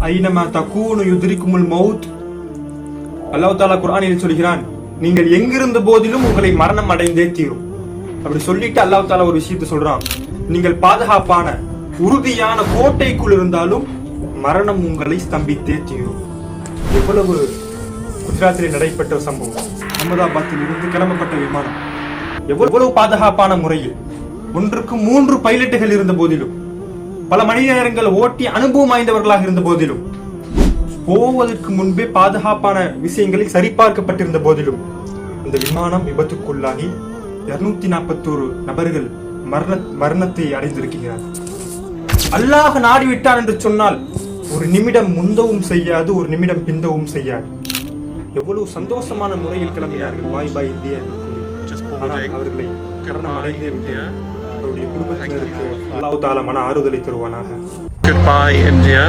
ஐனமா தகூனு யுத்ரிக்குமுல் மௌத். அல்லாஹ் தஆலா குர்ஆனில் சொல்கிறான், நீங்கள் எங்கிருந்த போதிலும் உங்களை மரணம் அடைந்தே தீரும். அப்படி சொல்லிட்டு அல்லாஹ் தஆலா ஒரு விஷயத்தை சொல்றான், நீங்கள் பாதுகாப்பான உறுதியான கோட்டைக்குள் இருந்தாலும் மரணம் உங்களை ஸ்தம்பித்தே தீரும். எவ்வளவு குஜராத்திலே நடைபெற்ற சம்பவம். அகமதாபாத்தில் இருந்து கிளம்பப்பட்ட விமானம் எவ்வளவு பாதுகாப்பான முறையில், ஒன்றுக்கு 3 பைலட்டுகள் இருந்த போதிலும், பல மணி நேரங்கள் ஓட்டி அனுபவம் வாய்ந்தவர்களாக இருந்த போதிலும், போவதற்கு முன்பே பாதுகாப்பான விஷயங்களை சரிபார்க்கப்பட்டிருந்த போதிலும் அந்த விமானம் விபத்துக்குள்ளாகி 241 நபர்கள் மரணத்தை அடைந்திருக்கிறார். அல்லாஹ் நாடிவிட்டான் என்று சொன்னால் ஒரு நிமிடம் முந்தவும் செய்யாது, ஒரு நிமிடம் பிந்தவும் செய்யாது. எவ்வளவு சந்தோஷமான முறையில் கிளம்பினார்கள் வாய் பாய் இந்தியா. அவர்களை கரணம் அடைந்தே விட்டு அவருடைய குடும்பத்தினருக்கு அல்லாஹ் தஆலா மன ஆறுதலை தருவானாக. Goodbye, India.